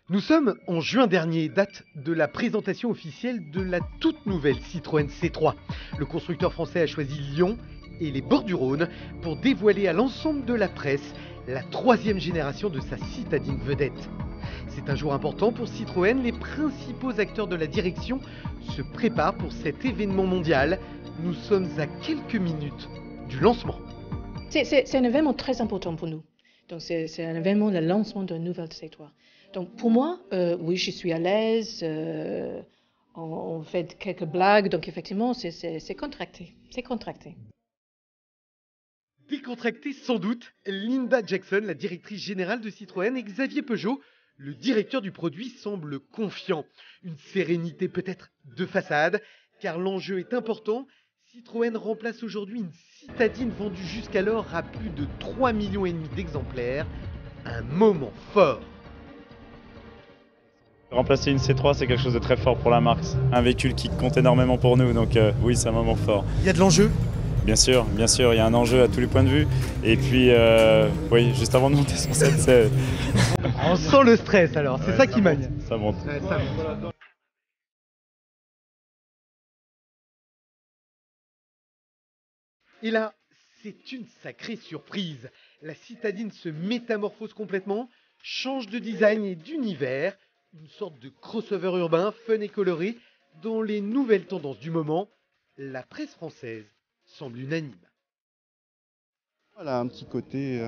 Nous sommes en juin dernier, date de la présentation officielle de la toute nouvelle Citroën C3. Le constructeur français a choisi Lyon et les bords du Rhône pour dévoiler à l'ensemble de la presse la troisième génération de sa citadine vedette. C'est un jour important pour Citroën, les principaux acteurs de la direction se préparent pour cet événement mondial. Nous sommes à quelques minutes du lancement. C'est un événement très important pour nous. Donc c'est un événement, le lancement d'une nouvelle C3. Donc pour moi, oui, je suis à l'aise, on fait quelques blagues, donc effectivement, c'est contracté. C'est contracté. Décontracté sans doute, Linda Jackson, la directrice générale de Citroën, et Xavier Peugeot, le directeur du produit, semblent confiants. Une sérénité peut-être de façade, car l'enjeu est important. Citroën remplace aujourd'hui une citadine vendue jusqu'alors à plus de 3,5 millions d'exemplaires. Un moment fort. Remplacer une C3, c'est quelque chose de très fort pour la marque. Un véhicule qui compte énormément pour nous, donc oui, c'est un moment fort. Il y a de l'enjeu ? Bien sûr, il y a un enjeu à tous les points de vue. Et puis, oui, juste avant de monter sur scène, c'est... On sent le stress alors, c'est ça qui mène. Ça monte. Ouais, ça monte. Et là, c'est une sacrée surprise. La citadine se métamorphose complètement, change de design et d'univers, une sorte de crossover urbain fun et coloré dans les nouvelles tendances du moment. La presse française semble unanime. Voilà, un petit côté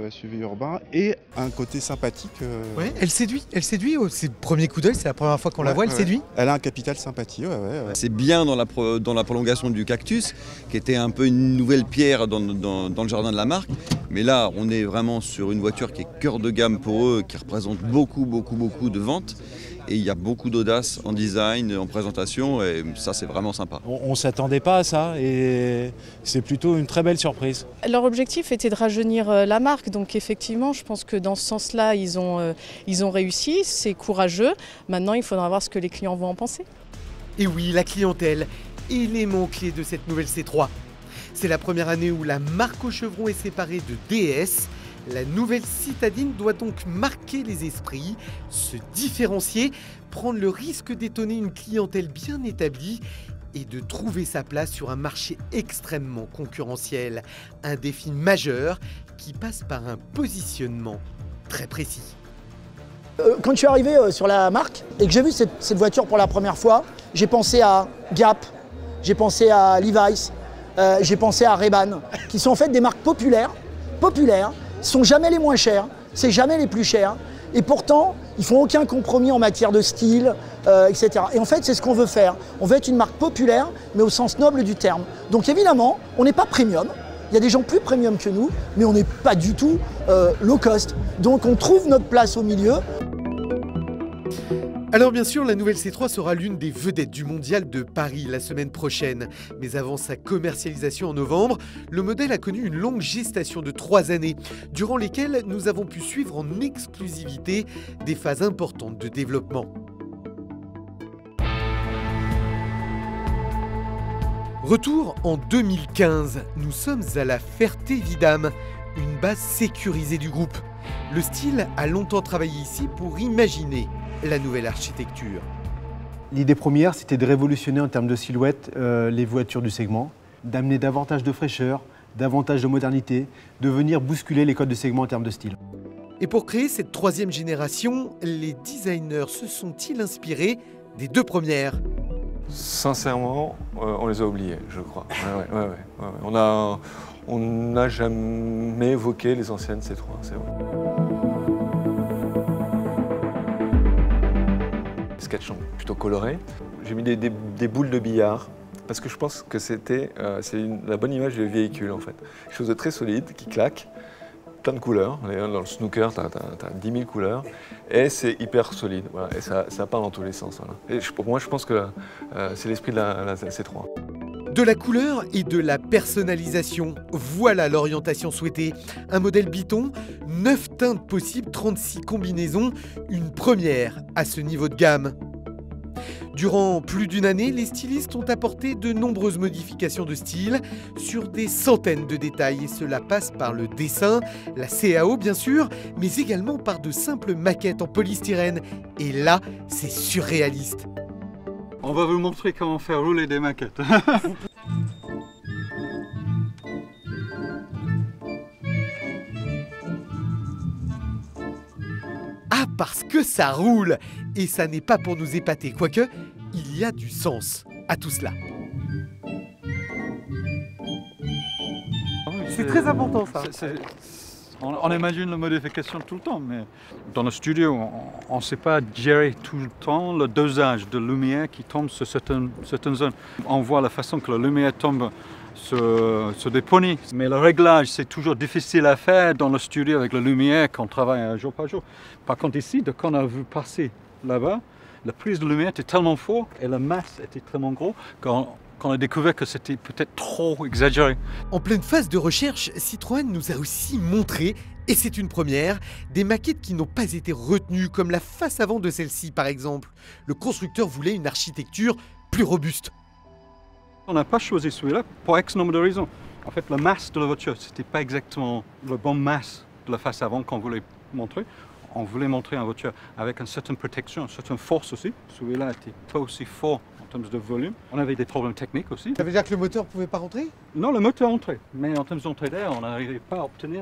SUV urbain et un côté sympathique. Ouais, elle séduit, c'est le premier coup d'œil, c'est la première fois qu'on la voit, elle séduit. Elle a un capital sympathie, ouais. C'est bien dans la prolongation du cactus, qui était un peu une nouvelle pierre dans le jardin de la marque. Mais là, on est vraiment sur une voiture qui est cœur de gamme pour eux, qui représente beaucoup de ventes. Et il y a beaucoup d'audace en design, en présentation, et ça c'est vraiment sympa. On ne s'attendait pas à ça et c'est plutôt une très belle surprise. Leur objectif était de rajeunir la marque, donc effectivement je pense que dans ce sens-là ils ont réussi, c'est courageux. Maintenant il faudra voir ce que les clients vont en penser. Et oui, la clientèle, élément clé de cette nouvelle C3. C'est la première année où la marque au chevron est séparée de DS. La nouvelle citadine doit donc marquer les esprits, se différencier, prendre le risque d'étonner une clientèle bien établie et de trouver sa place sur un marché extrêmement concurrentiel. Un défi majeur qui passe par un positionnement très précis. Quand je suis arrivé sur la marque et que j'ai vu cette voiture pour la première fois, j'ai pensé à Gap, j'ai pensé à Levi's, j'ai pensé à Ray-Ban, qui sont en fait des marques populaires, sont jamais les moins chers, c'est jamais les plus chers, et pourtant ils font aucun compromis en matière de style, etc. Et en fait c'est ce qu'on veut faire, on veut être une marque populaire mais au sens noble du terme. Donc évidemment on n'est pas premium, il y a des gens plus premium que nous, mais on n'est pas du tout low cost, donc on trouve notre place au milieu. Alors bien sûr, la nouvelle C3 sera l'une des vedettes du mondial de Paris la semaine prochaine. Mais avant sa commercialisation en novembre, le modèle a connu une longue gestation de 3 années, durant lesquelles nous avons pu suivre en exclusivité des phases importantes de développement. Retour en 2015, nous sommes à la Ferté-Vidame, une base sécurisée du groupe. Le style a longtemps travaillé ici pour imaginer la nouvelle architecture. L'idée première, c'était de révolutionner en termes de silhouette les voitures du segment, d'amener davantage de fraîcheur, davantage de modernité, de venir bousculer les codes de segment en termes de style. Et pour créer cette troisième génération, les designers se sont-ils inspirés des deux premières ? Sincèrement, on les a oubliés, je crois. On n'a jamais évoqué les anciennes C3, c'est vrai. Les sketchs sont plutôt colorés. J'ai mis des boules de billard parce que je pense que c'est la bonne image du véhicule en fait. Quelque chose de très solide qui claque, plein de couleurs. Dans le snooker, tu as 10 000 couleurs et c'est hyper solide. Voilà. Et ça part dans tous les sens. Voilà. Et pour moi, je pense que c'est l'esprit de la C3. De la couleur et de la personnalisation, voilà l'orientation souhaitée. Un modèle Biton, 9 teintes possibles, 36 combinaisons, une première à ce niveau de gamme. Durant plus d'une année, les stylistes ont apporté de nombreuses modifications de style sur des centaines de détails et cela passe par le dessin, la CAO bien sûr, mais également par de simples maquettes en polystyrène. Et là, c'est surréaliste. On va vous montrer comment faire rouler des maquettes. Ah, parce que ça roule! Et ça n'est pas pour nous épater, quoique, il y a du sens à tout cela. C'est très important ça. On imagine la modification tout le temps, mais dans le studio, on ne sait pas gérer tout le temps le dosage de lumière qui tombe sur certaines zones. On voit la façon que la lumière tombe sur des poignées, mais le réglage, c'est toujours difficile à faire dans le studio avec la lumière qu'on travaille jour par jour. Par contre ici, quand on a vu passer là-bas, la prise de lumière était tellement forte et la masse était tellement gros qu'on a découvert que c'était peut-être trop exagéré. En pleine phase de recherche, Citroën nous a aussi montré, et c'est une première, des maquettes qui n'ont pas été retenues, comme la face avant de celle-ci par exemple. Le constructeur voulait une architecture plus robuste. On n'a pas choisi celui-là pour X nombre de raisons. En fait, la masse de la voiture, ce n'était pas exactement la bonne masse de la face avant qu'on voulait montrer. On voulait montrer une voiture avec une certaine protection, une certaine force aussi. Celui-là n'était pas aussi fort en termes de volume. On avait des problèmes techniques aussi. Ça veut dire que le moteur ne pouvait pas rentrer? Non, le moteur entrait. Mais en termes d'entrée d'air, on n'arrivait pas à obtenir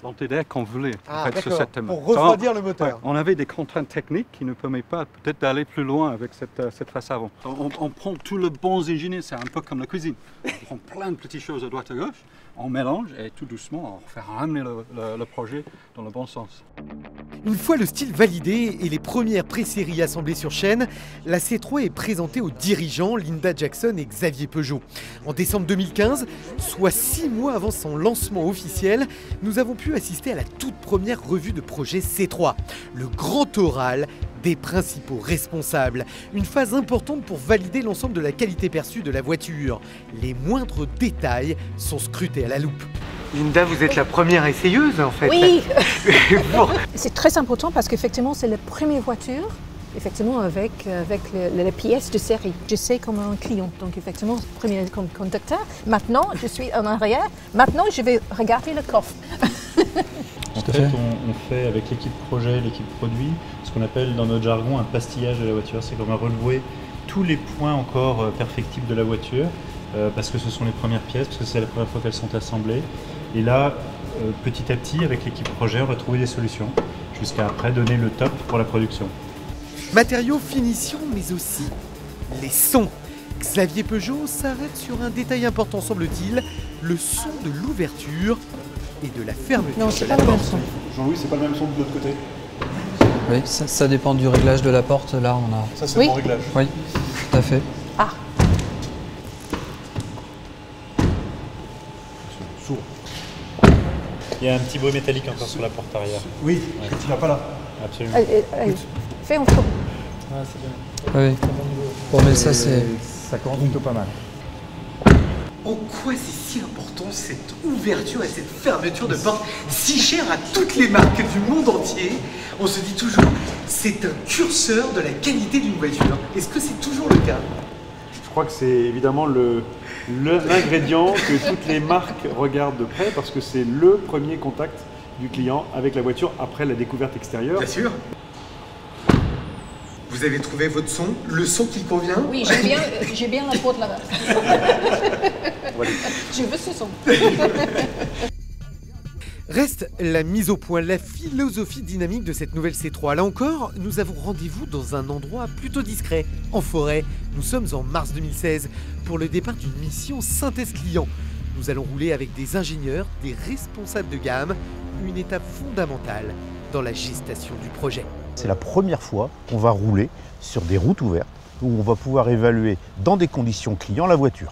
l'entrée d'air qu'on voulait. Ah, en fait, sur cette pour refroidir le moteur. Ouais, on avait des contraintes techniques qui ne permettent pas peut-être d'aller plus loin avec cette face avant. On prend tous les bons ingénieurs, c'est un peu comme la cuisine. On prend plein de petites choses à droite à gauche, on mélange et tout doucement on fait ramener le projet dans le bon sens. Une fois le style validé et les premières pré-séries assemblées sur chaîne, la C3 est présentée aux dirigeants Linda Jackson et Xavier Peugeot. En décembre 2015, soit 6 mois avant son lancement officiel, nous avons pu assister à la toute première revue de projet C3, le grand oral des principaux responsables. Une phase importante pour valider l'ensemble de la qualité perçue de la voiture. Les moindres détails sont scrutés à la loupe. Linda, vous êtes la première essayeuse en fait. Oui. C'est très important parce qu'effectivement c'est la première voiture effectivement avec les pièces de série. Je sais comme un client, donc effectivement premier conducteur. Maintenant je suis en arrière, maintenant je vais regarder le coffre. En fait, on fait avec l'équipe projet, l'équipe produit, ce qu'on appelle dans notre jargon un pastillage de la voiture. C'est qu'on va relever tous les points encore perfectibles de la voiture, parce que ce sont les premières pièces, parce que c'est la première fois qu'elles sont assemblées. Et là, petit à petit, avec l'équipe projet, on va trouver des solutions, jusqu'à après donner le top pour la production. Matériaux, finition, mais aussi les sons. Xavier Peugeot s'arrête sur un détail important, semble-t-il, le son de l'ouverture et de la fermeture. Non, c'est pas le même son. Jean-Louis, c'est pas le même son de l'autre côté? Oui, ça dépend du réglage de la porte. Là, on a. Ça, c'est le bon réglage. Oui, tout à fait. Ah. Sourd. Il y a un petit bruit métallique encore sur la porte arrière. Oui, ouais. Que tu n'as pas là. Absolument. Fais en photo. Ah, c'est bien. Oui. Bon, mais ça, c'est. Ça commence plutôt pas mal. En quoi c'est si important cette ouverture et cette fermeture de porte si chère à toutes les marques du monde entier? On se dit toujours, c'est un curseur de la qualité d'une voiture. Est-ce que c'est toujours le cas? Je crois que c'est évidemment l'ingrédient que toutes les marques regardent de près parce que c'est le premier contact du client avec la voiture après la découverte extérieure. Bien sûr. Vous avez trouvé votre son, le son qui convient? Oui, j'ai bien la porte là-bas. Je veux ce son. Reste la mise au point, la philosophie dynamique de cette nouvelle C3. Là encore, nous avons rendez-vous dans un endroit plutôt discret, en forêt. Nous sommes en mars 2016 pour le départ d'une mission synthèse client. Nous allons rouler avec des ingénieurs, des responsables de gamme, une étape fondamentale dans la gestation du projet. C'est la première fois qu'on va rouler sur des routes ouvertes où on va pouvoir évaluer dans des conditions clients la voiture.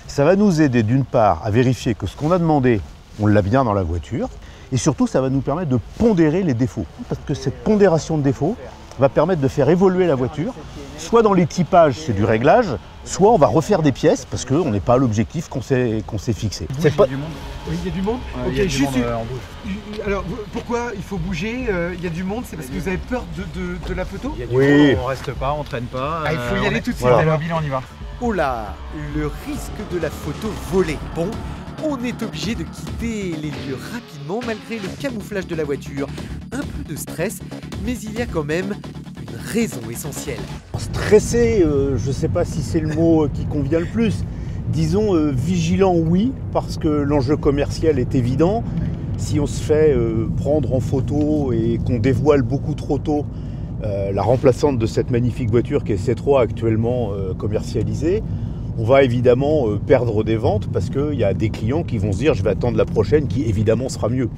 Ça va nous aider d'une part à vérifier que ce qu'on a demandé, on l'a bien dans la voiture et surtout ça va nous permettre de pondérer les défauts parce que cette pondération de défauts va permettre de faire évoluer la voiture. Soit dans les typages, c'est du réglage, soit on va refaire des pièces parce qu'on n'est pas à l'objectif qu'on s'est fixé. Oui, il y a du monde. Oui, il y a du monde. Il y a du monde, on bouge. Alors pourquoi il faut bouger? Il y a du monde, c'est parce que vous avez peur de la photo? Il y a du monde, on reste pas, on traîne pas. Ah, il faut y aller tout de suite. Voilà. Mobile, on y va. Oh là, le risque de la photo volée. Bon, on est obligé de quitter les lieux rapidement malgré le camouflage de la voiture. Un peu de stress, mais il y a quand même une raison essentielle. Stressé, je ne sais pas si c'est le mot qui convient le plus. Disons vigilant, oui, parce que l'enjeu commercial est évident. Si on se fait prendre en photo et qu'on dévoile beaucoup trop tôt la remplaçante de cette magnifique voiture qui est C3 actuellement commercialisée, on va évidemment perdre des ventes parce qu'il y a des clients qui vont se dire je vais attendre la prochaine qui évidemment sera mieux.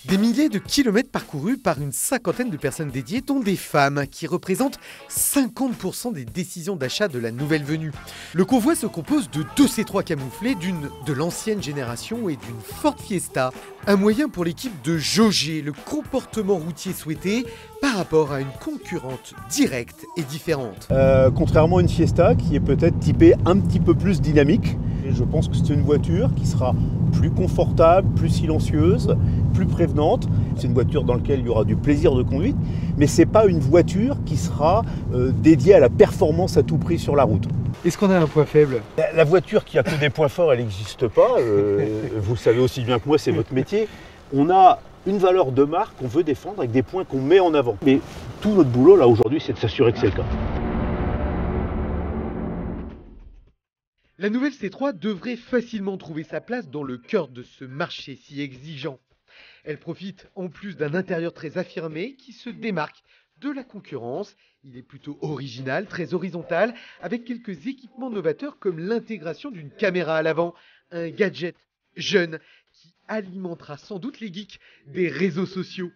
Des milliers de kilomètres parcourus par une cinquantaine de personnes dédiées, dont des femmes, qui représentent 50% des décisions d'achat de la nouvelle venue. Le convoi se compose de 2 C3 camouflés, d'une de l'ancienne génération et d'une Ford Fiesta. Un moyen pour l'équipe de jauger le comportement routier souhaité par rapport à une concurrente directe et différente. Contrairement à une Fiesta qui est peut-être typée un petit peu plus dynamique, et je pense que c'est une voiture qui sera plus confortable, plus silencieuse, plus prévenante. C'est une voiture dans laquelle il y aura du plaisir de conduite, mais ce n'est pas une voiture qui sera dédiée à la performance à tout prix sur la route. Est-ce qu'on a un point faible? La voiture qui a que des points forts, elle n'existe pas. Vous le savez aussi bien que moi, c'est votre métier. On a une valeur de marque qu'on veut défendre avec des points qu'on met en avant. Mais tout notre boulot, là, aujourd'hui, c'est de s'assurer que c'est le cas. La nouvelle C3 devrait facilement trouver sa place dans le cœur de ce marché si exigeant. Elle profite en plus d'un intérieur très affirmé qui se démarque de la concurrence. Il est plutôt original, très horizontal, avec quelques équipements novateurs comme l'intégration d'une caméra à l'avant, un gadget jeune qui alimentera sans doute les geeks des réseaux sociaux.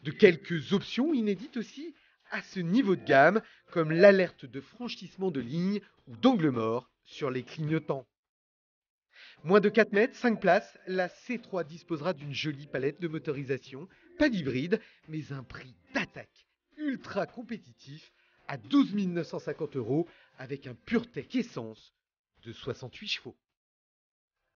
De quelques options inédites aussi à ce niveau de gamme, comme l'alerte de franchissement de ligne ou d'angle mort sur les clignotants. Moins de 4 mètres, 5 places, la C3 disposera d'une jolie palette de motorisation, pas d'hybride, mais un prix d'attaque ultra compétitif à 12 950 € avec un PureTech essence de 68 chevaux.